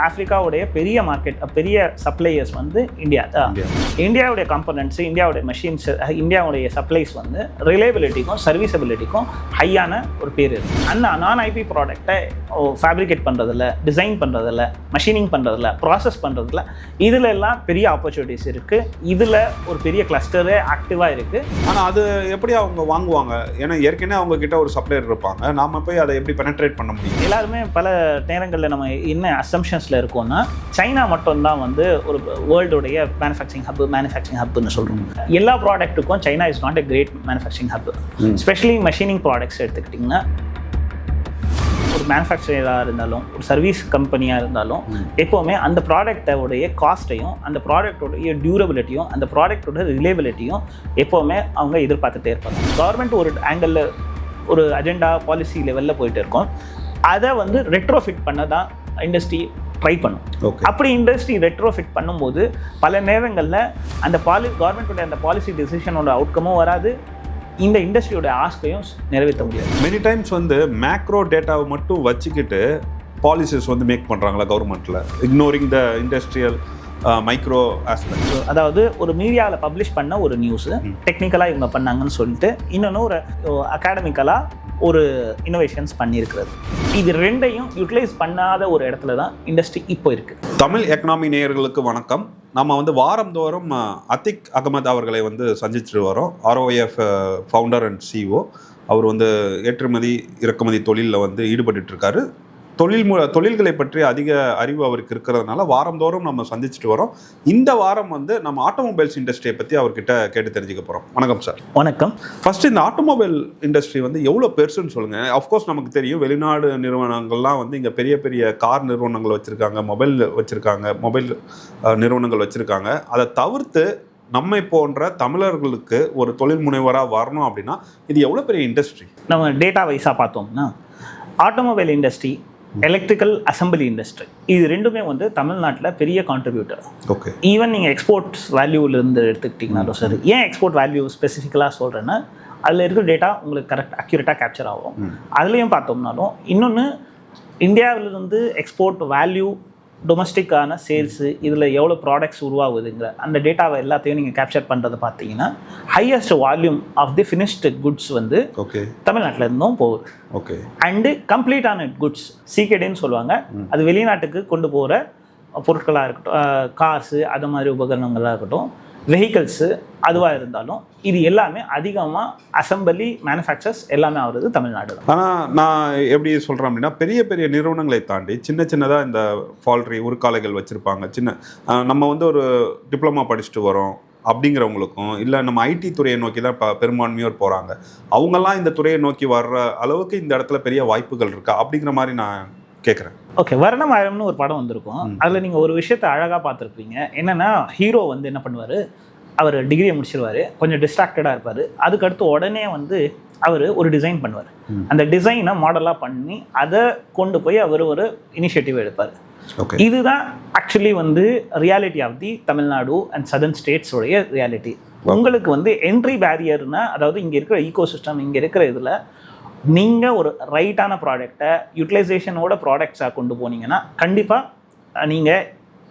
ஆஃப்ரிக்காவுடைய பெரிய மார்க்கெட், பெரிய சப்ளையர்ஸ் வந்து இந்தியா தான். இந்தியாவுடைய கம்பனன்ட்ஸ், இந்தியாவுடைய மெஷின்ஸ், இந்தியாவுடைய சப்ளைஸ் வந்து ரிலையபிலிட்டிக்கும் சர்வீசபிலிட்டிக்கும் ஹையான ஒரு பேர் இருக்குது. அந்த நான் ஐபி ப்ராடக்டை ஃபேப்ரிகேட் பண்ணுறதில்ல, டிசைன் பண்ணுறதில்ல, மெஷினிங் பண்ணுறதில்ல, ப்ராசஸ் பண்ணுறதில்ல, இதில் எல்லாம் பெரிய ஆப்பர்ச்சுனிட்டிஸ் இருக்குது. இதில் ஒரு பெரிய கிளஸ்டரே ஆக்டிவாக இருக்குது. ஆனால் அது எப்படி அவங்க வாங்குவாங்க? ஏன்னா ஏற்கனவே அவங்க கிட்ட ஒரு சப்ளையர் இருப்பாங்க, நாம போய் அதை எப்படி பெனட்ரேட் பண்ண முடியும்? எல்லாருமே பல நேரங்களில் நம்ம என்ன அசம்ஷன்ஸில் இருக்கோம்னா, சைனா மட்டும்தான் வந்து ஒரு வேர்ல்டுடைய மேனுஃபேக்சரிங் ஹப்னு சொல்கிறோம். எல்லா ப்ராடக்ட்டுக்கும் China is not a great manufacturing hub. Specially machining products எடுத்துக்கிட்டிங்கன்னா, ஒரு மேனுஃபேக்சரராக இருந்தாலும் ஒரு சர்வீஸ் கம்பெனியாக இருந்தாலும் எப்போவுமே அந்த ப்ராடக்டோடைய காஸ்ட்டையும், அந்த ப்ராடக்டோடைய டியூரபிலிட்டியும், அந்த ப்ராடக்டோட ரிலேபிலிட்டியும் எப்போவுமே அவங்க எதிர்பார்த்துட்டே இருப்பாங்க. கவர்மெண்ட் ஒரு ஆங்கிளில் ஒரு அஜெண்டா பாலிசி லெவலில் போயிட்டு இருக்கோம். அதை வந்து ரெட்ரோஃபிட் பண்ண தான் இண்டஸ்ட்ரி ட்ரை பண்ணும். அப்படி இண்டஸ்ட்ரி ரெட்ரோஃபிட் பண்ணும்போது பல நேரங்களில் அந்த கவர்மெண்ட்டோட அந்த பாலிசி டிசிஷனோட அவுட்கமும் வராது, இந்த இண்டஸ்ட்ரியோட ஆஸ்கையும் நிறைவேற்ற முடியாது. மெனி டைம்ஸ் வந்து மேக்ரோ டேட்டாவை மட்டும் வச்சுக்கிட்டு பாலிசிஸ் வந்து மேக் பண்ணுறாங்களா கவர்மெண்ட்டில், இக்னோரிங் த இண்டஸ்ட்ரியல் மைக்ரோ ஆஸ்பெக்ட். அதாவது ஒரு மீடியாவில் பப்ளிஷ் பண்ண ஒரு நியூஸு டெக்னிக்கலாக இவங்க பண்ணாங்கன்னு சொல்லிட்டு இன்னொன்று ஒரு அகாடமிக்கலாக ஒரு இன்னோவேஷன்ஸ் பண்ணியிருக்கிறது. இது ரெண்டையும் யூட்டிலைஸ் பண்ணாத ஒரு இடத்துல தான் இண்டஸ்ட்ரி இப்போ இருக்குது. தமிழ் எக்கனாமி நேயர்களுக்கு வணக்கம். நம்ம வந்து வாரந்தோறும் அத்திக் அகமது அவர்களை வந்து சந்திச்சுட்டு வரோம். ROF founder and CEO. அவர் வந்து ஏற்றுமதி இறக்குமதி தொழிலில் வந்து ஈடுபட்டு இருக்காரு. தொழில்களை பற்றி அதிக அறிவு அவருக்கு இருக்கிறதுனால வாரந்தோறும் நம்ம சந்திச்சுட்டு வரோம். இந்த வாரம் வந்து நம்ம ஆட்டோமொபைல்ஸ் இண்டஸ்ட்ரியை பற்றி அவர்கிட்ட கேட்டு தெரிஞ்சுக்க போகிறோம். வணக்கம் சார். வணக்கம். ஃபர்ஸ்ட் இந்த ஆட்டோமொபைல் இண்டஸ்ட்ரி வந்து எவ்வளோ பெருசுன்னு சொல்லுங்கள். அஃப்கோர்ஸ் நமக்கு தெரியும், வெளிநாடு நிறுவனங்கள்லாம் வந்து இங்கே பெரிய பெரிய கார் நிறுவனங்கள் வச்சுருக்காங்க, மொபைல் நிறுவனங்கள் வச்சுருக்காங்க. அதை தவிர்த்து நம்மை போன்ற தமிழர்களுக்கு ஒரு தொழில் முனைவராக வரணும் அப்படின்னா இது எவ்வளோ பெரிய இண்டஸ்ட்ரி? நம்ம டேட்டா வைஸாக பார்த்தோம்னா automobile industry, electrical assembly industry, இது ரெண்டுமே வந்து தமிழ்நாட்டில் பெரிய கான்ட்ரிபியூட்டர். ஓகே. ஈவன் நீங்கள் எக்ஸ்போர்ட்ஸ் வேல்யூலேருந்து எடுத்துக்கிட்டிங்கனாலும் சரி. ஏன் எக்ஸ்போர்ட் வேல்யூ ஸ்பெசிஃபிக்கலாக சொல்கிறேன்னா, அதில் இருக்கிற டேட்டா உங்களுக்கு அக்யூரேட்டாக கேப்சர் ஆகும். அதுலேயும் பார்த்தோம்னாலும் இன்னொன்று, இந்தியாவிலிருந்து எக்ஸ்போர்ட் வேல்யூ, டொமஸ்டிக்கான சேல்ஸு, இதில் எவ்வளோ ப்ராடக்ட்ஸ் உருவாகுதுங்கிற அந்த டேட்டாவை எல்லாத்தையும் நீங்கள் கேப்சர் பண்ணுறது பார்த்தீங்கன்னா, highest volume of the finished goods வந்து தமிழ்நாட்டில் இருந்தும் போகுது. ஓகே. அண்டு கம்ப்ளீட்டான குட்ஸ், சிகேடின்னு சொல்லுவாங்க, அது வெளிநாட்டுக்கு கொண்டு போகிற பொருட்களாக இருக்கட்டும், கார்ஸு, அது மாதிரி உபகரணங்களாக இருக்கட்டும், வெஹிக்கல்ஸு அதுவாக இருந்தாலும் இது எல்லாமே அதிகமாக அசம்பிளி மேனுஃபேக்சர்ஸ் எல்லாமே ஆகுறது தமிழ்நாடு தான். ஆனால் நான் எப்படி சொல்கிறேன் அப்படின்னா, பெரிய பெரிய நிறுவனங்களை தாண்டி சின்னதாக இந்த ஃபால்ட்ரி உருக்காலைகள் வச்சுருப்பாங்க. நம்ம வந்து ஒரு டிப்ளமா படிச்சுட்டு வரோம் அப்படிங்கிறவங்களுக்கும், இல்லை நம்ம ஐடி துறையை நோக்கி தான் பெரும்பான்மையோர் போகிறாங்க, அவங்கெல்லாம் இந்த துறையை நோக்கி வர்ற அளவுக்கு இந்த இடத்துல பெரிய வாய்ப்புகள் இருக்கா அப்படிங்கிற மாதிரி நான் கேட்குறேன். ஓகே. வர்ணம் ஆயிரம்னு ஒரு படம் வந்திருக்கும். அதில் நீங்கள் ஒரு விஷயத்தை அழகாக பார்த்துருப்பீங்க. என்னென்னா, ஹீரோ வந்து என்ன பண்ணுவார், அவர் டிகிரியை முடிச்சிருவார், கொஞ்சம் டிஸ்ட்ராக்டடாக இருப்பார். அதுக்கடுத்து உடனே வந்து அவர் ஒரு டிசைன் பண்ணுவார். அந்த டிசைனை மாடலாக பண்ணி அதை கொண்டு போய் அவர் ஒரு இனிஷியேட்டிவ் எடுப்பார். இதுதான் ஆக்சுவலி வந்து reality of the Tamil Nadu and southern ஸ்டேட்ஸோடைய ரியாலிட்டி. உங்களுக்கு வந்து என்ட்ரி பேரியர்னா, அதாவது இங்கே இருக்கிற ஈகோசிஸ்டம், இங்கே இருக்கிற இதில் நீங்கள் ஒரு ரைட்டான ப்ராடக்டை யூட்டிலைசேஷனோட ப்ராடக்ட்ஸாக கொண்டு போனீங்கன்னா கண்டிப்பாக நீங்கள்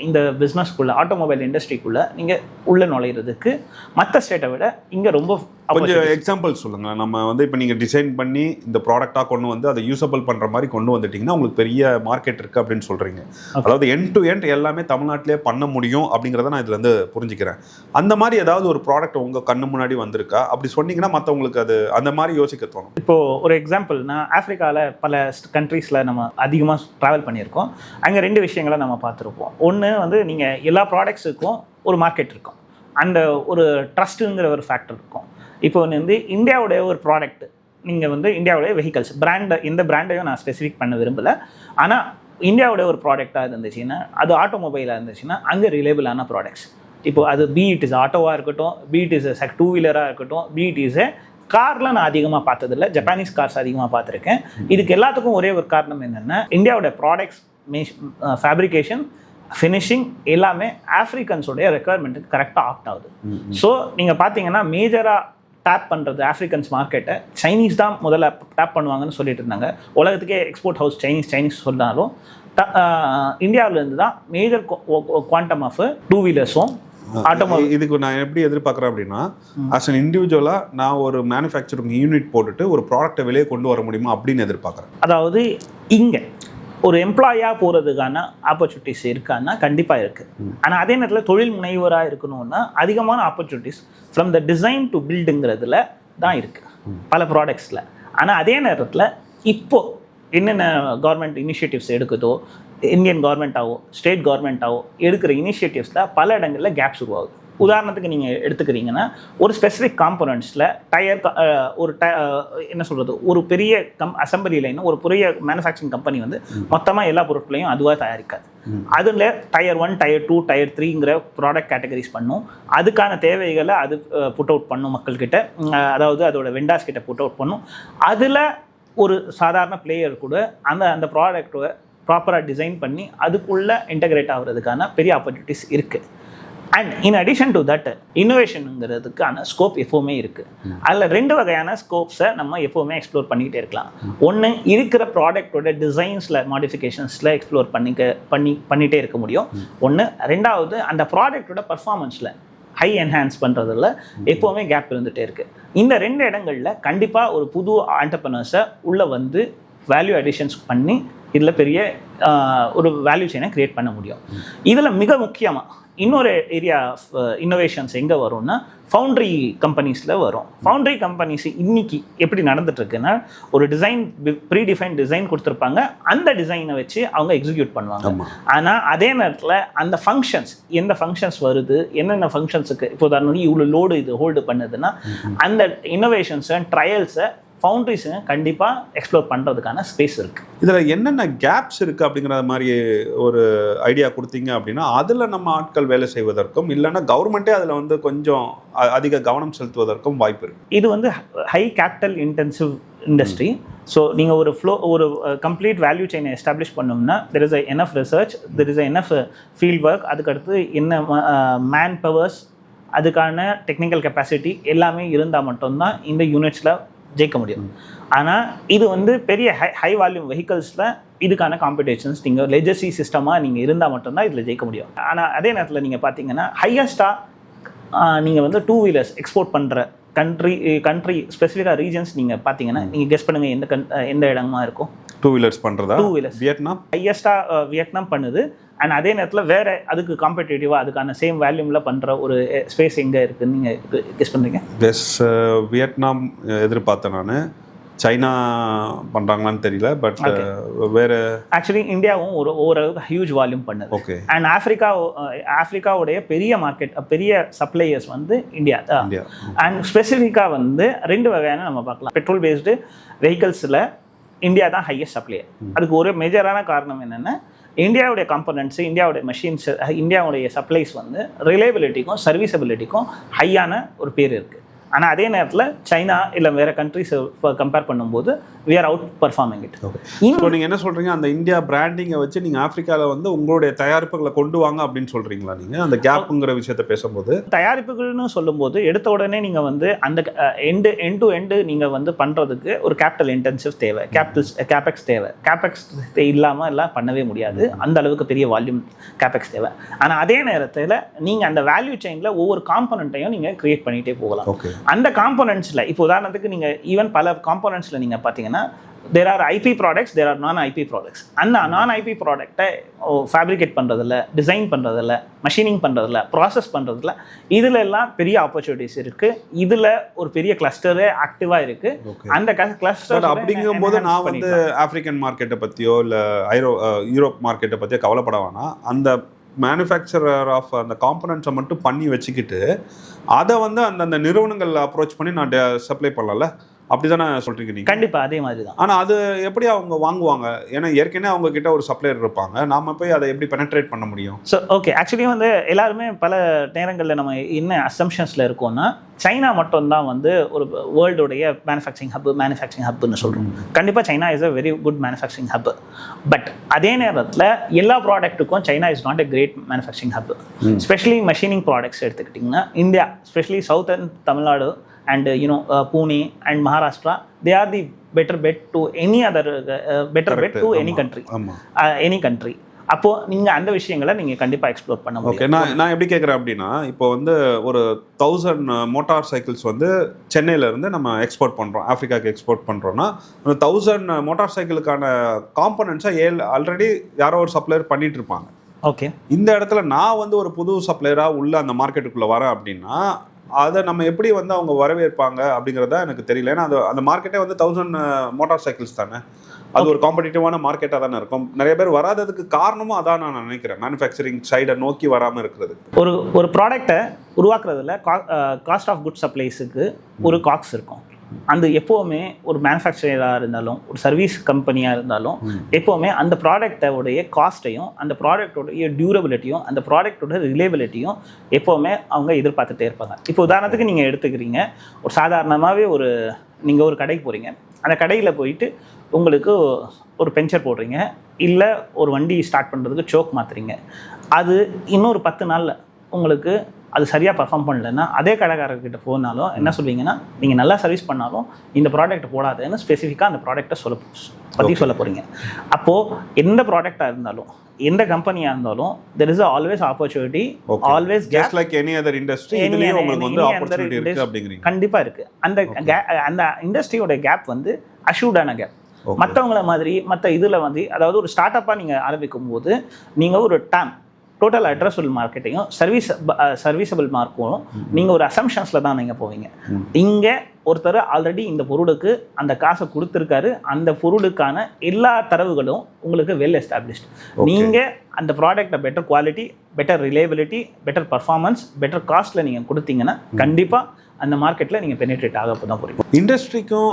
இந்த பிஸ்னஸ்க்குள்ளே, ஆட்டோமொபைல் இண்டஸ்ட்ரிக்குள்ளே நீங்கள் உள்ளே நுழையிறதுக்கு மற்ற ஸ்டேட்டை விட இங்கே ரொம்ப கொஞ்சம் எக்ஸாம்பிள் சொல்லுங்கள். நம்ம வந்து இப்போ நீங்கள் டிசைன் பண்ணி இந்த ப்ராடக்டாக கொண்டு வந்து அதை யூஸபிள் பண்ணுற மாதிரி கொண்டு வந்துட்டிங்கன்னா உங்களுக்கு பெரிய மார்க்கெட் இருக்குது அப்படின்னு சொல்கிறீங்க. அதாவது எண்ட் டு எண்ட் எல்லாமே தமிழ்நாட்டிலே பண்ண முடியும் அப்படிங்கிறத நான் இதில் வந்து புரிஞ்சுக்கிறேன். அந்த மாதிரி ஏதாவது ஒரு ப்ராடக்ட் உங்கள் கண்ணு முன்னாடி வந்திருக்கா? அப்படி சொன்னீங்கன்னா மற்றவங்களுக்கு அது அந்த மாதிரி யோசிக்க தோணும். இப்போது ஒரு எக்ஸாம்பிள், நான் ஆஃப்ரிக்காவில் பல கண்ட்ரீஸில் நம்ம அதிகமாக ட்ராவல் பண்ணியிருக்கோம். அங்கே ரெண்டு விஷயங்களை நம்ம பார்த்துருப்போம். ஒன்று வந்து நீங்கள் எல்லா ப்ராடக்ட்ஸுக்கும் ஒரு மார்க்கெட் இருக்கும், அந்த ஒரு ட்ரஸ்ட்டுங்கிற ஒரு ஃபேக்டர் இருக்கும். இப்போ வந்து இந்தியாவுடைய ஒரு ப்ராடக்ட், நீங்கள் வந்து இந்தியாவுடைய வெஹிக்கல்ஸ் பிராண்டை, எந்த பிராண்டையும் நான் ஸ்பெசிஃபிக் பண்ண விரும்பலை, ஆனால் இந்தியாவுடைய ஒரு ப்ராடக்டாக இருந்துச்சுன்னா, அது ஆட்டோமொபைலாக இருந்துச்சுன்னா அங்கே ரிலேபிளான ப்ராடக்ட்ஸ். இப்போது அது பீட் இஸ் ஆட்டோவாக இருக்கட்டும், பீட் இஸ் டூ வீலராக இருக்கட்டும், பீட் இஸ் கார்லாம் நான் அதிகமாக பார்த்ததில்லை, ஜப்பானீஸ் கார்ஸ் அதிகமாக பார்த்துருக்கேன். இதுக்கு எல்லாத்துக்கும் ஒரே ஒரு காரணம் என்னென்னா, இந்தியாவோட ப்ராடக்ட்ஸ் ஃபேப்ரிகேஷன், ஃபினிஷிங் எல்லாமே ஆஃப்ரிக்கன்ஸோடைய ரெக்குவயர்மெண்ட்டுக்கு கரெக்டாக ஆப்ட் ஆகுது. ஸோ நீங்கள் பார்த்தீங்கன்னா மேஜராக டேப் பண்ணுறது ஆஃப்ரிக்கன்ஸ் மார்க்கெட்டை சைனீஸ் தான் முதல்ல டேப் பண்ணுவாங்கன்னு சொல்லிட்டு இருந்தாங்க. உலகத்துக்கே எக்ஸ்போர்ட் ஹவுஸ் சைனீஸ் சொன்னாலும் இந்தியாவிலேருந்து தான் மேஜர் குவாண்டம் ஆஃப் டூ வீலர்ஸும் ஆட்டோமொபைல். இதுக்கு நான் எப்படி எதிர்பார்க்குறேன் அப்படின்னா, ஆஸ் அன் இண்டிவிஜுவலாக நான் ஒரு மேனுஃபேக்சரிங் யூனிட் போட்டுட்டு ஒரு ப்ராடக்ட்டை வெளியே கொண்டு வர முடியுமா அப்படின்னு எதிர்பார்க்குறேன். அதாவது இங்கே ஒரு எம்ப்ளாயாக போகிறதுக்கான ஆப்பர்ச்சுனிட்டிஸ் இருக்கான்னா கண்டிப்பாக இருக்குது. ஆனால் அதே நேரத்தில் தொழில் முனைவராக இருக்கணும்னா அதிகமான opportunities from the design to பில்டுங்கிறதுல தான் இருக்குது பல ப்ராடக்ட்ஸில். ஆனால் அதே நேரத்தில் இப்போது என்னென்ன கவர்மெண்ட் இனிஷியேட்டிவ்ஸ் எடுக்குதோ, இந்தியன் கவர்மெண்ட்டாவோ ஸ்டேட் கவர்மெண்ட்டாவோ எடுக்கிற இனிஷியேட்டிவ்ஸில் பல இடங்களில் கேப்ஸ் உருவாகுது. உதாரணத்துக்கு நீங்கள் எடுத்துக்கிறீங்கன்னா ஒரு ஸ்பெசிஃபிக் காம்போனன்ட்ஸில் என்ன சொல்கிறது, ஒரு பெரிய அசம்பிளி லைன், ஒரு பெரிய மேனுஃபேக்சரிங் கம்பெனி வந்து மொத்தமாக எல்லா பொருட்களையும் அதுவாக தயாரிக்காது. அதில் டயர் 1, டயர் 2, டயர் 3ங்கிற ப்ராடக்ட் கேட்டகரிஸ் பண்ணும். அதுக்கான தேவைகளை அது புட் அவுட் பண்ணும் மக்கள்கிட்ட, அதாவது அதோட வெண்டார்ஸ் கிட்ட புட் அவுட் பண்ணும். அதில் ஒரு சாதாரண பிளேயர் கூட அந்த ப்ராடக்ட்டை ப்ராப்பராக டிசைன் பண்ணி அதுக்குள்ளே இன்டகிரேட் ஆகிறதுக்கான பெரிய ஆப்பர்ச்சுனிட்டிஸ் இருக்குது. And in addition to that இன்னோவேஷனுங்கிறதுக்கான ஸ்கோப் எப்போவுமே இருக்குது. அதில் 2 வகையான ஸ்கோப்ஸை நம்ம எப்போவுமே எக்ஸ்ப்ளோர் பண்ணிக்கிட்டே இருக்கலாம். ஒன்று, இருக்கிற ப்ராடக்டோட டிசைன்ஸில் மாடிஃபிகேஷன்ஸில் எக்ஸ்ப்ளோர் பண்ணிகிட்டே இருக்க முடியும் ஒன்று. ரெண்டாவது, அந்த ப்ராடக்டோட பர்ஃபார்மன்ஸில் ஹை என்ஹான்ஸ் பண்ணுறதுல எப்போவுமே கேப் இருந்துகிட்டே இருக்குது. இந்த 2 இடங்களில் கண்டிப்பாக ஒரு புது ஆண்டர்ப்ரனர்ஸை உள்ளே வந்து வேல்யூ அடிஷன்ஸ் பண்ணி இதில் பெரிய ஒரு வேல்யூ செயினை க்ரியேட் பண்ண முடியும். இதில் மிக முக்கியமாக இன்னொரு ஏரியா ஆஃப் இன்னோவேஷன்ஸ் எங்கே வரும்னா ஃபவுண்ட்ரி கம்பெனிஸில் வரும். ஃபவுண்ட்ரி கம்பெனிஸ் இன்னைக்கு எப்படி நடந்துட்டுருக்குன்னா, ஒரு டிசைன் ப்ரீடிஃபைன் டிசைன் கொடுத்துருப்பாங்க, அந்த டிசைனை வச்சு அவங்க எக்ஸிக்யூட் பண்ணுவாங்க. ஆனால் அதே நேரத்தில் அந்த ஃபங்க்ஷன்ஸ், எந்த ஃபங்க்ஷன்ஸ் வருது, என்னென்ன ஃபங்க்ஷன்ஸுக்கு, இப்போ உதாரணத்துக்கு இவ்வளோ லோடு இது ஹோல்டு பண்ணுதுன்னா அந்த இன்னோவேஷன்ஸை ட்ரையல்ஸை ஃபவுண்ட்ரிஸுங்க கண்டிப்பாக எக்ஸ்ப்ளோர் பண்ணுறதுக்கான ஸ்பேஸ் இருக்குது. இதில் என்னென்ன கேப்ஸ் இருக்குது அப்படிங்கிற மாதிரி ஒரு ஐடியா கொடுத்தீங்க அப்படின்னா அதில் நம்ம ஆட்கள் வேலை செய்வதற்கும் இல்லைன்னா கவர்மெண்ட்டே அதில் வந்து கொஞ்சம் அதிக கவனம் செலுத்துவதற்கும் வாய்ப்பு இருக்குது. இது வந்து high capital intensive industry. So நீங்கள் ஒரு கம்ப்ளீட் வேல்யூ செயினை எஸ்டாப்ளிஷ் பண்ணோம்னா there is enough research, there is enough field work, அதுக்கடுத்து என்ன மேன் பவர்ஸ், அதுக்கான டெக்னிக்கல் கெப்பாசிட்டி எல்லாமே இருந்தால் மட்டும்தான் இந்த யூனிட்ஸில் ஜெயிக்க முடியும். ஆனால் இது வந்து பெரிய ஹை வால்யூம் வெஹிக்கல்ஸில் இதுக்கான காம்படிஷன்ஸ் நீங்கள் லெஜசி சிஸ்டமாக நீங்கள் இருந்தால் மட்டும்தான் இதில் ஜெயிக்க முடியும். ஆனால் அதே நேரத்தில் நீங்கள் பார்த்தீங்கன்னா ஹையஸ்ட்டாக நீங்கள் வந்து 2 வீலர்ஸ் எக்ஸ்போர்ட் பண்ணுற கண்ட்ரி ஸ்பெசிஃபிக்காக ரீஜன்ஸ் நீங்கள் பார்த்தீங்கன்னா நீங்கள் கெஸ் பண்ணுங்கள் எந்த இடமா இருக்கும் 2 வீலர்ஸ் பண்ணுறதா? 2 வீலர்ஸ் வியட்நாம் ஹையஸ்ட்டாக வியட்நாம் பண்ணுது. அண்ட் அதே நேரத்தில் வேறு அதுக்கு காம்படிட்டிவாக அதுக்கான சேம் வேல்யூமில் பண்ணுற ஒரு ஸ்பேஸ் எங்கே இருக்குதுன்னு நீங்கள் கெஸ் பண்ணுறீங்க? வியட்நாம் எதிர்பார்த்தேன் நான். சைனா பண்ணுறாங்களான்னு தெரியல, பட் வேறு ஆக்சுவலி இந்தியாவும் ஓரளவுக்கு ஹியூஜ் வால்யூம் பண்ணுது. ஓகே. அண்ட் ஆஃப்ரிக்காவுடைய பெரிய மார்க்கெட், பெரிய சப்ளையர்ஸ் வந்து இந்தியா தான். அண்ட் ஸ்பெசிஃபிக்காக வந்து 2 வகையான நம்ம பார்க்கலாம். பெட்ரோல் பேஸ்டு வெஹிக்கல்ஸில் இந்தியா தான் ஹையஸ்ட் சப்ளையர். அதுக்கு ஒரு மேஜரான காரணம் என்னென்னா, இந்தியாவுடைய காம்பனன்ட்ஸு, இந்தியாவுடைய மெஷின்ஸ், இந்தியாவுடைய சப்ளைஸ் வந்து ரிலையபிலிட்டிக்கும் சர்வீசபிலிட்டிக்கும் ஹையான ஒரு பேர் இருக்குது. ஆனால் அதே நேரத்தில் சைனா இல்லை வேறு கண்ட்ரிஸ் கம்பேர் பண்ணும்போது we are out performing it. இப்போ நீங்கள் என்ன சொல்கிறீங்க, அந்த இந்தியா பிராண்டிங்கை வச்சு நீங்கள் ஆஃப்ரிக்காவில் வந்து உங்களுடைய தயாரிப்புகளை கொண்டு வாங்க அப்படின்னு சொல்கிறீங்களா? நீங்கள் அந்த கேப்புங்கிற விஷயத்தை பேசும்போது தயாரிப்புகள்னு சொல்லும்போது எடுத்த உடனே நீங்கள் வந்து அந்த எண்டு டு எண்டு நீங்கள் வந்து பண்ணுறதுக்கு ஒரு கேபிட்டல் இன்டென்சிவ் தேவை, கேபெக்ஸ் தேவை. கேபெக்ஸ் இல்லாமல் எல்லாம் பண்ணவே முடியாது, அந்த அளவுக்கு பெரிய வால்யூம் கேபெக்ஸ் தேவை. ஆனால் அதே நேரத்தில் நீங்கள் அந்த வேல்யூ செயினில் ஒவ்வொரு காம்பனண்ட்டையும் நீங்கள் கிரியேட் பண்ணிகிட்டே போகலாம். அந்த காம்பனண்ட்ஸில் இப்போ உதாரணத்துக்கு நீங்கள் ஈவன் பல காம்பனண்ட்ஸில் நீங்கள் பார்த்தீங்கன்னா there are IP products, there are non-IP products. அந்த non-IP ப்ராடக்டை ஃபேப்ரிகேட் பண்ணுறதில்ல, டிசைன் பண்ணுறதில்ல, மஷினிங் பண்ணுறதில்ல, ப்ராசஸ் பண்ணுறதில்ல, இதில் எல்லாம் பெரிய ஆப்பர்ச்சுனிட்டிஸ் இருக்குது. இதில் ஒரு பெரிய கிளஸ்டரே ஆக்டிவாக இருக்குது. அந்த கிளஸ்டர் அப்படிங்கும்போது நான் வந்து ஆப்பிரிக்கன் மார்க்கெட்டை பற்றியோ இல்லை யூரோப் மார்க்கெட்டை பற்றியோ கவலைப்பட வேணாம். அந்த மேனுஃபேக்சரர் ஆஃப் அந்த காம்பனண்ட்ஸை மட்டும் பண்ணி வச்சுக்கிட்டு அதை வந்து அந்த நிறுவனங்கள் அப்ரோச் பண்ணி நான் சப்ளை பண்ணலாம்ல, அப்படி தானே சொல்கிறீங்க நீங்கள்? கண்டிப்பாக அதே மாதிரி தான். ஆனால் அது எப்படி அவங்க வாங்குவாங்க? ஏன்னா ஏற்கனவே அவங்க கிட்ட ஒரு சப்ளையர் இருப்பாங்க, நாம போய் அதை எப்படி பெனட்ரேட் பண்ண முடியும்? ஸோ ஓகே, ஆக்சுவலி வந்து எல்லாருமே பல நேரங்களில் நம்ம என்ன அசம்ஷன்ஸில் இருக்கோம்னா சைனா மட்டும்தான் வந்து ஒரு வேர்ல்டுடைய மேனுஃபேக்சரிங் ஹப்னு சொல்கிறோம். கண்டிப்பாக China is a very good manufacturing hub. But அதே நேரத்தில் எல்லா ப்ராடக்ட்டுக்கும் China is not a great manufacturing hub. Specially machining products எடுத்துக்கிட்டிங்கன்னா India, specially southern Tamil Nadu and Pune and Maharashtra, they are the better bet to any other better bet to any country. அப்போ நீங்க அந்த விஷயங்களை நீங்க கண்டிப்பா எக்ஸ்ப்ளோர் பண்ண முடியும். Okay, நான் எப்படி கேட்குறேன் அப்படின்னா, இப்போ வந்து ஒரு 1000 மோட்டார் சைக்கிள்ஸ் வந்து சென்னையில இருந்து நம்ம எக்ஸ்போர்ட் பண்றோம், ஆப்பிரிக்காவுக்கு எக்ஸ்போர்ட் பண்றோம்னா, அந்த 1000 மோட்டார் சைக்கிளுக்கான காம்பனன்ட்ஸை ஆல்ரெடி யாரோ ஒரு சப்ளையர் பண்ணிட்டு இருப்பாங்க. ஓகே, இந்த இடத்துல நான் வந்து ஒரு புது சப்ளையரா உள்ள அந்த மார்க்கெட்டுக்குள்ள வரேன் அப்படின்னா, அதை நம்ம எப்படி வந்து அவங்க வரவேற்பாங்க அப்படிங்கிறத எனக்கு தெரியல. ஏன்னா அந்த மார்க்கெட்டே வந்து 1000 மோட்டார் சைக்கிள்ஸ் தானே, அது ஒரு காம்படிட்டிவான மார்க்கெட்டாக தானே இருக்கும். நிறைய பேர் வராததுக்கு காரணமும் அதான் நான் நினைக்கிறேன், மேனுஃபேக்சரிங் சைடை நோக்கி வராமல் இருக்கிறது. ஒரு ப்ராடக்டை உருவாக்குறதுல காஸ்ட் ஆஃப் குட் சப்ளைஸுக்கு ஒரு காக்ஸ் இருக்கும். அந்த எப்போவுமே ஒரு மேனுஃபேக்சராக இருந்தாலும் ஒரு சர்வீஸ் கம்பெனியாக இருந்தாலும் எப்போவுமே அந்த ப்ராடக்டோடைய காஸ்ட்டையும் அந்த ப்ராடக்டோடைய டியூரபிலிட்டியும் அந்த ப்ராடக்டோட ரிலேபிலிட்டியும் எப்போவுமே அவங்க எதிர்பார்த்துட்டே இருப்பாங்க. இப்போ உதாரணத்துக்கு நீங்கள் எடுத்துக்கிறீங்க, ஒரு சாதாரணமாகவே நீங்கள் ஒரு கடைக்கு போகிறீங்க, அந்த கடையில் போயிட்டு உங்களுக்கு ஒரு பென்ச்சர் போடுறீங்க, இல்லை ஒரு வண்டி ஸ்டார்ட் பண்ணுறதுக்கு சோக் மாற்றுறீங்க. அது இன்னொரு 10 நாளில் உங்களுக்கு அது சரியாக பர்ஃபார்ம் பண்ணலன்னா அதே கடைக்காரர்கிட்ட போனாலும் என்ன சொல்வீங்கன்னா, நீங்கள் நல்லா சர்வீஸ் பண்ணாலும் இந்த ப்ராடக்ட் போடாதுன்னு ஸ்பெசிஃபிக்காக அந்த ப்ராடக்ட்டை சொல்ல போகிறீங்க. அப்போது எந்த ப்ராடக்டாக இருந்தாலும் எந்த கம்பெனியாக இருந்தாலும் there is always opportunity, always just like any other industry, இதுலயும் உங்களுக்கு வந்து opportunity இருக்கு அப்படிங்கிறீங்க. கண்டிப்பா இருக்கு. அந்த இண்டஸ்ட்ரியோட கேப் வந்து அஷ்யூர்டான கேப். மற்றவங்கள மாதிரி மற்ற இதில் வந்து, அதாவது ஒரு ஸ்டார்ட் அப்பாக நீங்கள் ஆரம்பிக்கும் போது நீங்கள் ஒரு டோட்டல் அட்ரஸபிள் மார்க்கெட்டையும் சர்வீசபிள் மார்க்கும் நீங்கள் ஒரு அசம்ஷன்ஸில் தான் நீங்கள் போவீங்க. இங்கே ஒருத்தர் ஆல்ரெடி இந்த பொருளுக்கு அந்த காசை கொடுத்துருக்காரு, அந்த பொருளுக்கான எல்லா தரவுகளும் உங்களுக்கு வெல் எஸ்டாப்ளிஷ்ட். நீங்கள் அந்த ப்ராடக்டை better quality, better reliability, better performance, better காஸ்ட்டில் நீங்கள் கொடுத்தீங்கன்னா கண்டிப்பாக அந்த மார்க்கெட்டில் நீங்கள் பெனிட்ரேட் ஆக தான் போகிறீங்க. இண்டஸ்ட்ரிக்கும்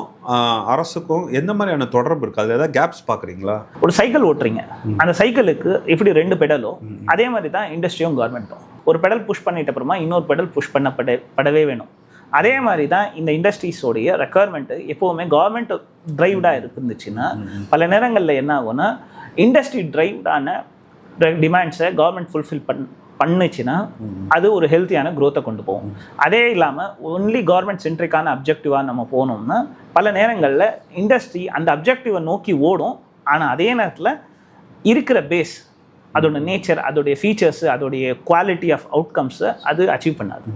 அரசுக்கும் எந்த மாதிரியான தொடர்பு இருக்குது? அதில் ஏதாவது கேப்ஸ் பார்க்குறீங்களா? ஒரு சைக்கிள் ஓட்டுறீங்க, அந்த சைக்கிளுக்கு எப்படி 2 பெடலோ அதே மாதிரி தான் இண்டஸ்ட்ரியும் கவர்மெண்ட்டும். ஒரு பெடல் புஷ் பண்ணிட்ட அப்புறமா இன்னொரு பெடல் புஷ் பண்ணப்படவே வேணும். அதே மாதிரி தான் இந்த இண்டஸ்ட்ரீஸோடைய ரெக்குயர்மெண்ட்டு எப்போவுமே கவர்மெண்ட் ட்ரைவ்டாக இருந்துச்சுன்னா பல நேரங்களில் என்ன ஆகும்னா, இண்டஸ்ட்ரி ட்ரைவ்டான டிமாண்ட்ஸை கவர்மெண்ட் ஃபுல்ஃபில் பண்ணுச்சுன்னா அது ஒரு ஹெல்த்தியான க்ரோத்தை கொண்டு போகும். அதே இல்லாமல் ஒன்லி கவர்மெண்ட் சென்ட்ரிக்கான அப்ஜெக்டிவாக நம்ம போனோம்னா பல நேரங்களில் இண்டஸ்ட்ரி அந்த அப்ஜெக்டிவை நோக்கி ஓடும். ஆனால் அதே நேரத்தில் இருக்கிற பேஸ், அதோட நேச்சர், அதோடைய ஃபீச்சர்ஸு, அதோடைய குவாலிட்டி ஆஃப் அவுட்கம்ஸை அது அச்சீவ் பண்ணாது.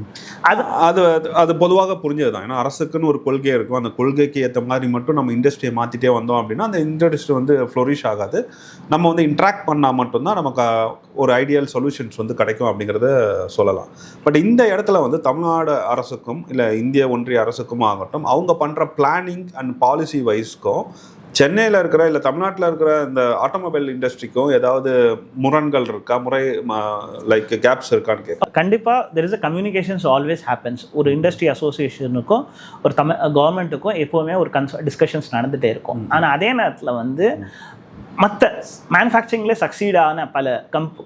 அது பொதுவாக புரிஞ்சது தான். ஏன்னா அரசுக்குன்னு ஒரு கொள்கை இருக்கும், அந்த கொள்கைக்கு ஏற்ற மாதிரி மட்டும் நம்ம இண்டஸ்ட்ரியை மாற்றிட்டே வந்தோம் அப்படின்னா அந்த இண்டஸ்ட்ரி வந்து ஃப்ளோரிஷ் ஆகாது. நம்ம வந்து இன்ட்ராக்ட் பண்ணால் மட்டும்தான் நமக்கு ஒரு ஐடியல் சொல்யூஷன்ஸ் வந்து கிடைக்கும் அப்படிங்கிறத சொல்லலாம். பட் இந்த இடத்துல வந்து தமிழ்நாடு அரசுக்கும் இல்லை இந்திய ஒன்றிய அரசுக்கும் ஆகட்டும், அவங்க பண்ணுற பிளானிங் அண்ட் பாலிசி வைஸ்க்கும் சென்னையில் இருக்கிற இல்லை தமிழ்நாட்டில் இருக்கிற இந்த ஆட்டோமொபைல் இண்டஸ்ட்ரிக்கும் ஏதாவது முரண்கள் இருக்கா, லைக் கேப்ஸ் இருக்கான்னு கேட்க? கண்டிப்பாக there is a communications always happens. ஒரு இண்டஸ்ட்ரி அசோசியேஷனுக்கும் ஒரு கவர்மெண்ட்டுக்கும் எப்போவுமே ஒரு டிஸ்கஷன்ஸ் நடந்துகிட்டே இருக்கும். ஆனால் அதே நேரத்தில் வந்து மற்ற மேனுஃபேக்சரிங்கில் சக்சீடான பல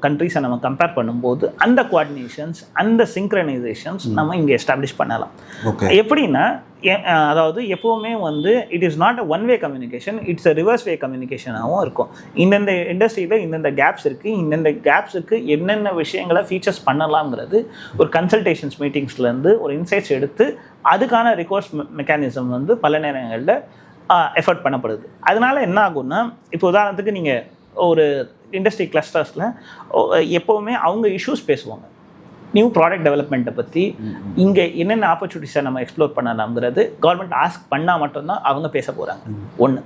கண்ட்ரிஸை நம்ம கம்பேர் பண்ணும்போது அந்த கோஆர்டினேஷன்ஸ், அந்த சிங்க்ரனைசேஷன்ஸ் நம்ம இங்கே எஸ்டாப்ளிஷ் பண்ணலாம். எப்படின்னா, அதாவது எப்போவுமே வந்து it is not a one way communication, it's a reverse way கம்யூனிகேஷனாகவும் இருக்கும். இந்தந்த இண்டஸ்ட்ரியில் இந்தந்த கேப்ஸ் இருக்குது, இந்தந்த கேப்ஸுக்கு என்னென்ன விஷயங்களை ஃபீச்சர்ஸ் பண்ணலாம்ங்கிறது ஒரு கன்சல்டேஷன்ஸ் மீட்டிங்ஸ்லேருந்து ஒரு இன்சைட்ஸ் எடுத்து அதுக்கான ரிக்வெஸ்ட் மெக்கானிசம் வந்து பல நேரங்களில் எஃபர்ட் பண்ணப்படுது. அதனால என்ன ஆகும்னா, இப்போ உதாரணத்துக்கு நீங்கள் ஒரு இண்டஸ்ட்ரி கிளஸ்டர்ஸில் எப்போவுமே அவங்க இஷ்யூஸ் பேசுவாங்க. நியூ ப்ராடக்ட் டெவலப்மெண்ட்டை பற்றி இங்கே என்னென்ன ஆப்பர்ச்சுனிட்டிஸை நம்ம எக்ஸ்ப்ளோர் பண்ணலாம்ங்கிறது கவர்மெண்ட் ஆஸ்க் பண்ணால் மட்டும்தான் அவங்க பேச போகிறாங்க. ஒன்று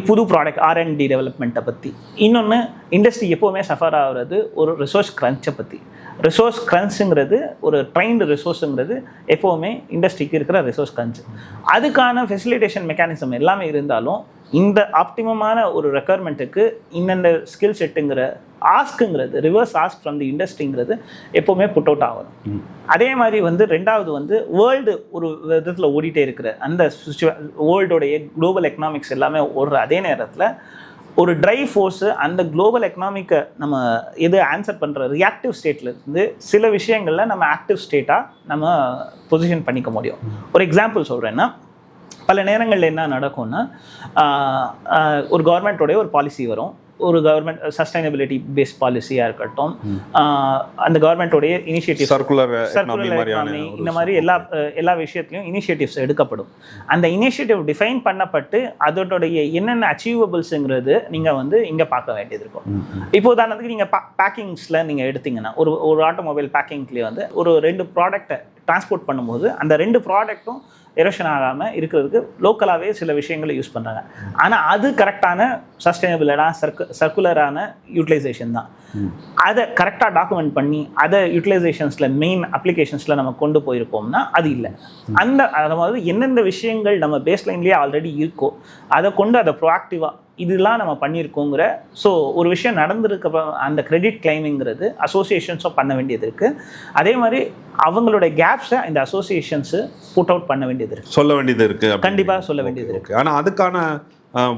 புது ப்ராடக்ட் R&D டெவலப்மெண்ட்டை பற்றி. இன்னொன்று, இண்டஸ்ட்ரி எப்போவுமே சஃபர் ஆகிறது ஒரு ரிசோர்ஸ் க்ரன்ச்சை பற்றி. ரிசோர்ஸ் க்ரன்ச்சுங்கிறது ஒரு ட்ரைன்டு ரிசோர்ஸுங்கிறது எப்போவுமே இண்டஸ்ட்ரிக்கு இருக்கிற ரிசோர்ஸ் க்ரன்ச். அதுக்கான ஃபெசிலிட்டேஷன் மெக்கானிசம் எல்லாமே இருந்தாலும் இந்த ஆப்டிமமான ஒரு ரெக்குயர்மெண்ட்டுக்கு இந்த ஸ்கில் செட்டுங்கிற ஆஸ்க்குங்கிறது, ரிவர்ஸ் ஆஸ்க் ஃப்ரம் தி இண்டஸ்ட்ரிங்கிறது எப்போவுமே புட் அவுட் ஆகணும். அதே மாதிரி வந்து ரெண்டாவது வந்து வேர்ல்டு ஒரு விதத்தில் ஓடிட்டே இருக்கிற அந்த வேர்ல்டோடைய குளோபல் எக்கனாமிக்ஸ் எல்லாமே ஓடுற அதே நேரத்தில் ஒரு ட்ரைவ் ஃபோர்ஸு அந்த குளோபல் எக்கனாமிக்கை நம்ம எது ஆன்சர் பண்ணுற ரியாக்டிவ் ஸ்டேட்லேருந்து சில விஷயங்களில் நம்ம ஆக்டிவ் ஸ்டேட்டாக நம்ம பொசிஷன் பண்ணிக்க முடியும். ஒரு எக்ஸாம்பிள் சொல்கிறேன்னா, பல நேரங்களில் என்ன நடக்கும்னா, ஒரு கவர்மெண்ட்டோடைய ஒரு பாலிசி வரும், ஒரு கவர்மெண்ட் சஸ்டைனபிலிட்டி பேஸ்ட் பாலிசியாக இருக்கட்டும், அந்த கவர்மெண்ட்டோடைய இனிஷியேட்டிவ் சர்க்குலர் எக்கானமி, இந்த மாதிரி எல்லா விஷயத்துலையும் இனிஷியேட்டிவ்ஸ் எடுக்கப்படும். அந்த இனிஷியேட்டிவ் டிஃபைன் பண்ணப்பட்டு அதோடைய என்னென்ன அச்சீவபிள்ஸுங்கிறது நீங்கள் வந்து இங்கே பார்க்க வேண்டியது இருக்கும். இப்போ உதாரணத்துக்கு நீங்கள் பேக்கிங்ஸில் நீங்கள் எடுத்தீங்கன்னா ஒரு ஆட்டோமொபைல் பேக்கிங்லேயே வந்து ஒரு 2 ப்ராடக்டை டிரான்ஸ்போர்ட் பண்ணும்போது அந்த 2 ப்ராடக்ட்டும் எரோஷன் ஆகாமல் இருக்கிறதுக்கு லோக்கலாகவே சில விஷயங்களை யூஸ் பண்ணுறாங்க. ஆனால் அது கரெக்டான சஸ்டைனபிளான சர்க்குலரான யூட்டிலைசேஷன் தான். அதை கரெக்டாக டாக்குமெண்ட் பண்ணி அதை யூட்டிலைசேஷன்ஸில் மெயின் அப்ளிகேஷன்ஸில் நம்ம கொண்டு போயிருக்கோம்னா அது இல்லை. அதாவது எந்தெந்த விஷயங்கள் நம்ம பேஸ்லைன்லேயே ஆல்ரெடி இருக்கோ அதை கொண்டு அதை ப்ரோஆக்டிவாக இதெல்லாம் நம்ம பண்ணியிருக்கோங்கிற ஸோ ஒரு விஷயம் நடந்திருக்க அந்த கிரெடிட் கிளைமிங்கிறது அசோசியேஷன்ஸும் பண்ண வேண்டியது இருக்குது. அதே மாதிரி அவங்களோட கேப்ஸை இந்த அசோசியேஷன்ஸு புட் அவுட் பண்ண வேண்டியது இருக்குது, சொல்ல வேண்டியது இருக்குது, கண்டிப்பாக சொல்ல வேண்டியது இருக்குது. ஆனால் அதுக்கான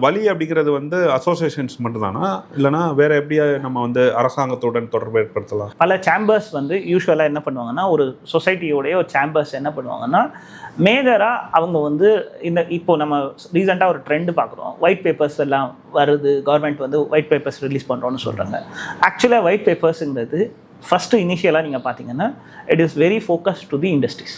வழி அப்படிங்கிறது வந்து அசோசியேஷன்ஸ் மட்டும்தானா, இல்லைனா வேற எப்படியா நம்ம வந்து அரசாங்கத்துடன் தொடர்பு ஏற்படுத்தலாம்? பல சேம்பர்ஸ் வந்து யூஸ்வலாக என்ன பண்ணுவாங்கன்னா, ஒரு சொசைட்டியோடைய ஒரு சேம்பர்ஸ் என்ன பண்ணுவாங்கன்னா, மேஜராக அவங்க வந்து இப்போ நம்ம ரீசெண்டாக ஒரு ட்ரெண்டு பார்க்குறோம், ஒயிட் பேப்பர்ஸ் எல்லாம் வருது, கவர்மெண்ட் வந்து ஒயிட் பேப்பர்ஸ் ரிலீஸ் பண்ணுறோன்னு சொல்கிறாங்க. ஆக்சுவலாக ஒயிட் பேப்பர்ஸுங்கிறது ஃபஸ்ட்டு இனிஷியலாக நீங்கள் பார்த்தீங்கன்னா it is very focus to the industries.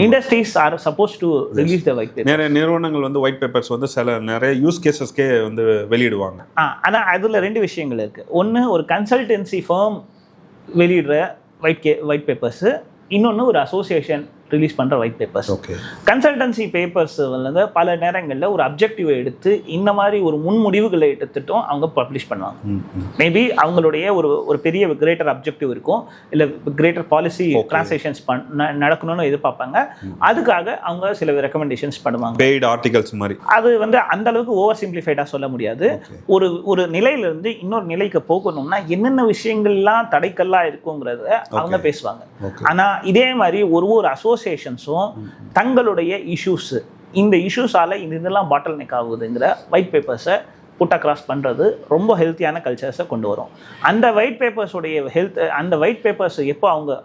Industries are suppose to release the white paper. நிறைய நிறுவனங்கள் வந்து ஒயிட் பேப்பர்ஸ் வந்து நிறைய யூஸ் கேசஸ்க்கே வந்து வெளியிடுவாங்க. ஆனால் அதில் 2 விஷயங்கள் இருக்குது. ஒன்று, ஒரு கன்சல்டன்சி ஃபார்ம் வெளியிடுற ஒயிட் பேப்பர்ஸு, இன்னொன்று ஒரு அசோசியேஷன் ரிலீஸ் பண்ணுற ஒயிட் பேப்பர்ஸ். கன்சல்டன்சி பேப்பர்ஸ் வந்து பல நேரங்களில் ஒரு அப்ஜெக்டிவை எடுத்து இந்த மாதிரி ஒரு முன்முடிவுகளை எடுத்துட்டும் அவங்க பப்ளிஷ் பண்ணுவாங்க. மேபி அவங்களுடைய ஒரு பெரிய கிரேட்டர் அப்ஜெக்டிவ் இருக்கும், இல்லை கிரேட்டர் பாலிசி டிரான்சாக்ஷன்ஸ் நடக்கணும்னு எதிர்பார்ப்பாங்க. அதுக்காக அவங்க சில ரெக்கமெண்டேஷன்ஸ் பண்ணுவாங்க, பெய்ட் ஆர்டிகல்ஸ் மாதிரி. அது வந்து அந்த அளவுக்கு ஓவர் சிம்பிளிஃபைடாக சொல்ல முடியாது. ஒரு நிலையிலிருந்து இன்னொரு நிலைக்கு போகணும்னா என்னென்ன விஷயங்கள்லாம் தடைக்கல்லாக இருக்குங்கிறத அவங்க பேசுவாங்க. ஆனால் இதே மாதிரி ஒரு அசோசியேஷன்ஸும் தங்களுடைய இஷ்யூஸ், இந்த இஷ்யூஸால் இதெல்லாம் பாட்டில் நெக் ஆகுதுங்கிற ஒயிட் பேப்பர்ஸை புட் அக்ராஸ் பண்ணுறது ரொம்ப ஹெல்த்தியான கல்ச்சர்ஸை கொண்டு வரும். அந்த ஒயிட் பேப்பர்ஸோடைய அந்த ஒயிட் பேப்பர்ஸ் எப்போ அவங்க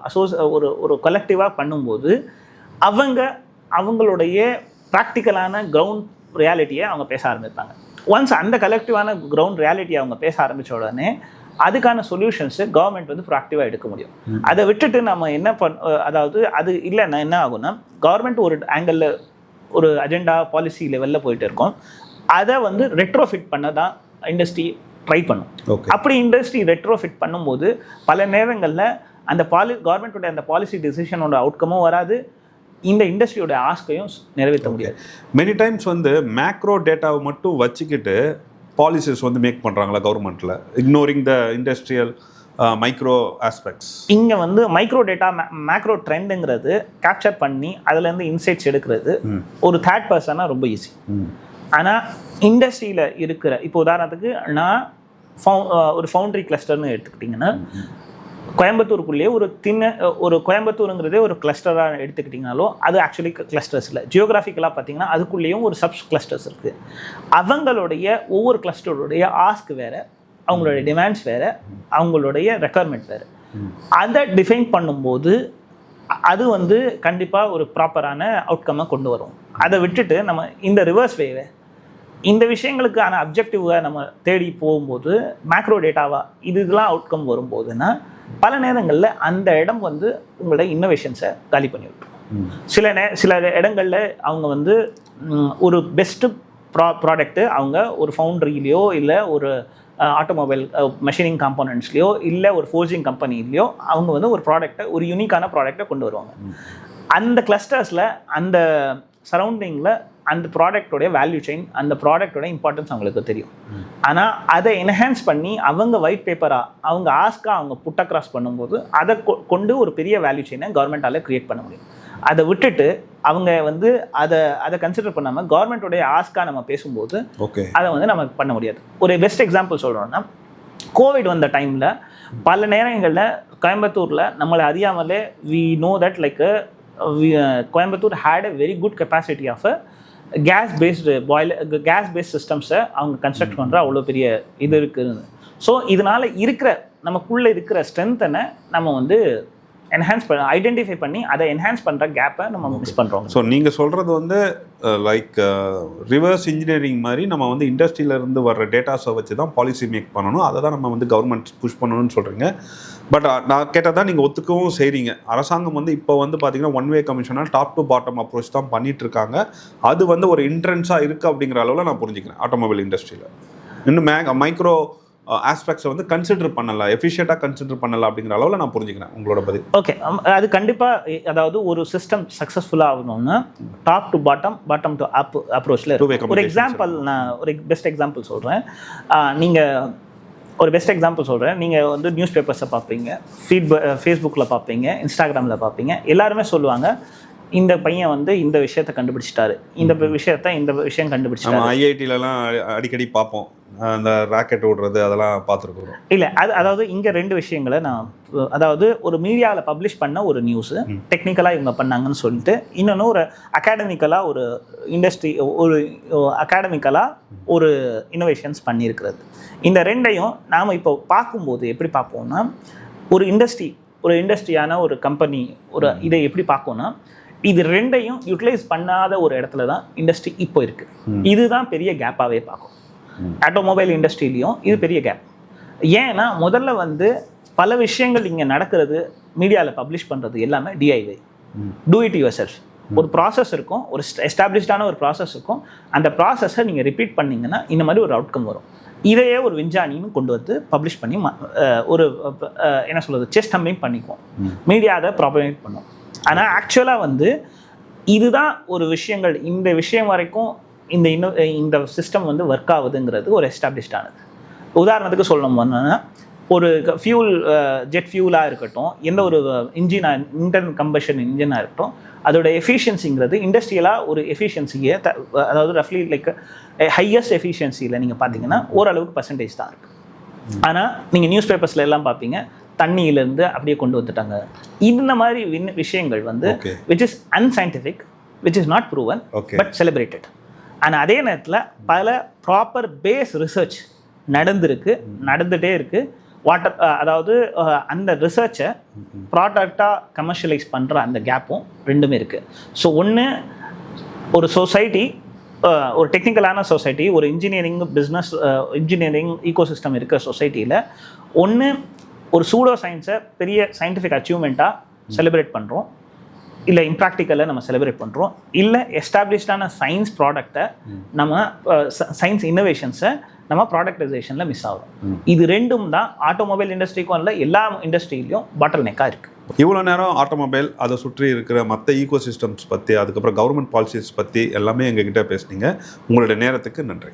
ஒரு கலெக்டிவாக பண்ணும்போது அவங்களுடைய ப்ராக்டிக்கலான கிரவுண்ட் ரியாலிட்டியை அவங்க பேச ஆரம்பிப்பாங்க. ஒன்ஸ் அந்த கலெக்டிவான கிரவுண்ட் ரியாலிட்டியை அவங்க பேச ஆரம்பித்த உடனே அதுக்கான சொல்யூஷன்ஸு கவர்மெண்ட் வந்து ப்ராக்டிவாக எடுக்க முடியும். அதை விட்டுட்டு நம்ம என்ன அதாவது அது இல்லைன்னா என்ன ஆகும்னா, கவர்மெண்ட் ஒரு ஆங்கிளில் ஒரு அஜெண்டா பாலிசி லெவலில் போயிட்டு இருக்கோம், அதை வந்து ரெட்ரோஃபிட் பண்ண தான் இண்டஸ்ட்ரி ட்ரை பண்ணும். அப்படி இண்டஸ்ட்ரி ரெட்ரோஃபிட் பண்ணும்போது பல நேரங்களில் அந்த கவர்மெண்ட்டோட அந்த பாலிசி டிசிஷனோட அவுட்கமும் வராது, இந்த இண்டஸ்ட்ரியோட ஆஸ்கையும் நிறைவேற்ற முடியாது. மெனி டைம்ஸ் வந்து மேக்ரோ டேட்டாவை மட்டும் வச்சுக்கிட்டு பாலிசிஸ் வந்து மேக் பண்ணுறாங்களா கவர்மெண்ட்டில், இக்னோரிங் த இண்டஸ்ட்ரியல் மைக்ரோ ஆஸ்பெக்ட்ஸ்? இங்கே வந்து மைக்ரோ டேட்டா மேக்ரோ ட்ரெண்டுங்கிறது கேப்சர் பண்ணி அதுலேருந்து இன்சைட்ஸ் எடுக்கிறது ஒரு தேர்ட் பர்சனாக ரொம்ப ஈஸி. ஆனால் இண்டஸ்ட்ரியில் இருக்கிற இப்போ உதாரணத்துக்கு நான் ஒரு ஃபவுண்ட்ரி கிளஸ்டர்னு எடுத்துக்கிட்டிங்கன்னா, கோயம்புத்தூருக்குள்ளேயே ஒரு கோயம்புத்தூருங்கிறதே ஒரு கிளஸ்டராக எடுத்துக்கிட்டிங்கனாலும் அது ஆக்சுவலி கிளஸ்டர்ஸ் இல்லை. ஜியோகிராஃபிக்கலாக பார்த்தீங்கன்னா அதுக்குள்ளேயும் ஒரு சப் கிளஸ்டர்ஸ் இருக்குது. அவங்களுடைய ஒவ்வொரு கிளஸ்டருடைய ஆஸ்க் வேறு, அவங்களுடைய டிமாண்ட்ஸ் வேறு, அவங்களுடைய ரெக்குயர்மெண்ட் வேறு. அதை டிஃபைன் பண்ணும்போது அது வந்து கண்டிப்பாக ஒரு ப்ராப்பரான அவுட்கம்மை கொண்டு வரும். அதை விட்டுட்டு நம்ம இந்த ரிவர்ஸ் வேவை இந்த விஷயங்களுக்கான அப்ஜெக்டிவை நம்ம தேடி போகும்போது மேக்ரோ டேட்டாவாக இதெல்லாம் அவுட்கம் வரும்போதுன்னா பல நேரங்களில் அந்த இடம் வந்து உங்களோட இன்னோவேஷன்ஸை காலி பண்ணி விட்டுரும். சில இடங்களில் அவங்க வந்து ஒரு பெஸ்ட்டு ப்ராடக்ட்டு அவங்க ஒரு ஃபவுண்ட்ரிலையோ இல்லை ஒரு ஆட்டோமொபைல் மெஷினிங் காம்போனன்ட்ஸ்லையோ இல்லை ஒரு ஃபோர்ஜிங் கம்பெனிலையோ அவங்க வந்து ஒரு ப்ராடக்டை, ஒரு யூனிக்கான ப்ராடக்டை கொண்டு வருவாங்க. அந்த கிளஸ்டர்ஸில் அந்த சரௌண்டிங்கில் அந்த ப்ராடக்டோடைய வேல்யூ செயின், அந்த ப்ராடக்டோட இம்பார்ட்டன்ஸ் அவங்களுக்கு தெரியும். ஆனால் அதை என்ஹான்ஸ் பண்ணி அவங்க ஒயிட் பேப்பராக அவங்க ஆஸ்காக அவங்க புட் அக்ராஸ் பண்ணும்போது அதை கொண்டு ஒரு பெரிய வேல்யூ செயினை கவர்மெண்ட்டால் க்ரியேட் பண்ண முடியும். அதை விட்டுட்டு அவங்க வந்து அதை கன்சிடர் பண்ணாமல் கவர்மெண்ட்டோடைய ஆஸ்காக நம்ம பேசும்போது அதை வந்து நம்ம பண்ண முடியாது. ஒரு பெஸ்ட் எக்ஸாம்பிள் சொல்கிறோன்னா, கோவிட் வந்த டைமில் பல நேரங்களில் கோயம்புத்தூரில் நம்மளை அறியாமலே we know that like Coimbatore had a very good capacity of gas based சிஸ்டம்ஸை அவங்க கன்ஸ்ட்ரக்ட் பண்ணுற அவ்வளோ பெரிய இது இருக்குது. ஸோ இதனால் நமக்குள்ளே இருக்கிற ஸ்ட்ரென்த்தனை நம்ம வந்து ஐடென்டிஃபை பண்ணி அதை என்ஹான்ஸ் பண்ணுற கேப்பை நம்ம மிஸ் பண்ணுறோம். ஸோ நீங்கள் சொல்கிறது வந்து லைக் ரிவர்ஸ் இன்ஜினியரிங் மாதிரி நம்ம வந்து இண்டஸ்ட்ரியிலேருந்து வர்ற டேட்டாஸை வச்சு தான் பாலிசி மேக் பண்ணணும், அதை தான் நம்ம வந்து கவர்மெண்ட் புஷ் பண்ணணும்னு சொல்கிறீங்க. பட் நான் கேட்டால் தான் நீங்கள் ஒத்துக்கவும் செய்கிறீங்க. அரசாங்கம் வந்து இப்போ வந்து பார்த்தீங்கன்னா ஒன் வே கமிஷனாக டாப் டு பாட்டம் அப்ரோச் தான் பண்ணிட்டு இருக்காங்க. அது வந்து ஒரு இன்ட்ரென்ஸாக இருக்குது அப்படிங்கிற அளவில் நான் புரிஞ்சுக்கிறேன். ஆட்டோமொபைல் இண்டஸ்ட்ரியில் இன்னும் மைக்ரோ ஆஸ்பெக்ட்ஸை வந்து கன்சிடர் பண்ணலை, எஃபிஷியண்டாக கன்சிடர் பண்ணலை அப்படிங்கிற அளவில் நான் புரிஞ்சுக்கிறேன் உங்களோட பதில். ஓகே, அது கண்டிப்பாக, அதாவது ஒரு சிஸ்டம் சக்ஸஸ்ஃபுல்லாக ஆகணும்னா top to bottom, bottom to up அப்ரோச்சில் ஒரு எக்ஸாம்பிள், நான் ஒரு பெஸ்ட் எக்ஸாம்பிள் சொல்கிறேன். நீங்கள் வந்து நியூஸ் பேப்பர்ஸை பார்ப்பீங்க, ஃபேஸ்புக்கில் பார்ப்பீங்க, இன்ஸ்டாகிராமில் பார்ப்பீங்க. எல்லாருமே சொல்லுவாங்க இந்த பையன் வந்து இந்த விஷயத்தை கண்டுபிடிச்சிட்டாரு, இந்த விஷயம் கண்டுபிடிச்சிட்டாரு. ஐஐடிலலாம் அடிக்கடி பார்ப்போம் அந்த ராக்கெட் ஓடுறது, அதெல்லாம் பார்த்துருக்கோம். இல்லை, அதாவது இங்கே 2 விஷயங்களை நான், அதாவது ஒரு மீடியாவில் பப்ளிஷ் பண்ண ஒரு நியூஸு டெக்னிக்கலாக இவங்க பண்ணாங்கன்னு சொல்லிட்டு, இன்னொன்று ஒரு அகாடமிக்கலாக ஒரு ஒரு இன்னோவேஷன்ஸ் பண்ணியிருக்கிறது. இந்த 2ஐயும் நாம் இப்போ பார்க்கும்போது எப்படி பார்ப்போம்னா, ஒரு இண்டஸ்ட்ரியான ஒரு கம்பெனி இதை எப்படி பார்ப்போம்னா, இது 2ஐயும் யூட்டிலைஸ் பண்ணாத ஒரு இடத்துல தான் இண்டஸ்ட்ரி இப்போ இருக்குது. இதுதான் பெரிய கேப்பாகவே பார்க்கும். ஆட்டோமொபைல் இண்டஸ்ட்ரியிலையும் இது பெரிய கேப். ஏன்னா முதல்ல வந்து பல விஷயங்கள் இங்கே நடக்கிறது, மீடியாவில் பப்ளிஷ் பண்ணுறது எல்லாமே டிஐவை, டூ இட் யுவர் செல்ஃப். ஒரு ப்ராசஸ் இருக்கும், ஒரு எஸ்டாப்ளிஷ்டான ஒரு ப்ராசஸ் இருக்கும். அந்த ப்ராசஸை நீங்கள் ரிப்பீட் பண்ணிங்கன்னா இந்த மாதிரி ஒரு அவுட்கம் வரும். இதையே ஒரு விஞ்ஞானின்னு கொண்டு வந்து பப்ளிஷ் பண்ணி ஒரு செஸ் டம்பிங் பண்ணிக்குவோம். மீடியா அதை ப்ராபகேட் பண்ணும். ஆனால் ஆக்சுவலாக வந்து இதுதான் ஒரு விஷயங்கள், இந்த விஷயம் வரைக்கும் இந்த சிஸ்டம் வந்து ஒர்க் ஆகுதுங்கிறது ஒரு எஸ்டாப்ளிஷ்டானது. உதாரணத்துக்கு சொல்லணும்னா, ஒரு ஜெட் ஃபியூலாக இருக்கட்டும், எந்த ஒரு இன்டர்னல் கம்பஷன் இன்ஜினாக இருக்கட்டும், அதோட எஃபிஷியன்சிங்கிறது இண்டஸ்ட்ரியலாக ஒரு எஃபிஷியன்சியை, அதாவது ரஃப்லி லைக் ஹையஸ்ட் எஃபிஷியன்சியில் நீங்கள் பார்த்தீங்கன்னா ஓரளவுக்கு பர்சன்டேஜ் தான் இருக்குது. ஆனால் நீங்கள் நியூஸ் பேப்பர்ஸில் எல்லாம் பார்ப்பீங்க, தண்ணியிலேருந்து அப்படியே கொண்டு வந்துட்டாங்க. இந்த மாதிரி விஷயங்கள் வந்து which is unscientific, which is not proven, but celebrated. ஆனால் அதே நேரத்தில் பல ப்ராப்பர் பேஸ் ரிசர்ச் நடந்துகிட்டே இருக்குது. அதாவது அந்த ரிசர்ச்சை ப்ராடக்டாக கமர்ஷியலைஸ் பண்ணுற அந்த கேப்பும் 2மே இருக்குது. ஸோ ஒன்று, ஒரு சொசைட்டி, ஒரு டெக்னிக்கலான சொசைட்டி, ஒரு இன்ஜினியரிங் ஈகோசிஸ்டம் இருக்கிற சொசைட்டியில் ஒன்று ஒரு சூடோ சயின்ஸை பெரிய சயின்டிஃபிக் அச்சீவ்மெண்ட்டாக செலிப்ரேட் பண்ணுறோம், இல்லை இம்ப்ராக்டிக்கலில் நம்ம செலிப்ரேட் பண்ணுறோம், இல்லை எஸ்டாப்ளிஷ்டான சயின்ஸ் ப்ராடக்டை நம்ம சயின்ஸ் இன்னோவேஷன்ஸை நம்ம ப்ராடக்டைசேஷனில் மிஸ் ஆகும். இது 2ம் தான் ஆட்டோமொபைல் இண்டஸ்ட்ரிக்கும் இல்லை, எல்லா இண்டஸ்ட்ரியிலையும் பாட்டில் நெக்காக இருக்குது. இவ்வளோ நேரம் ஆட்டோமொபைல், அதை சுற்றி இருக்கிற மற்ற ஈகோ சிஸ்டம்ஸ் பற்றி, அதுக்கப்புறம் கவர்மெண்ட் பாலிசிஸ் பற்றி எல்லாமே எங்ககிட்ட பேசுனீங்க. உங்களுடைய நேரத்துக்கு நன்றி.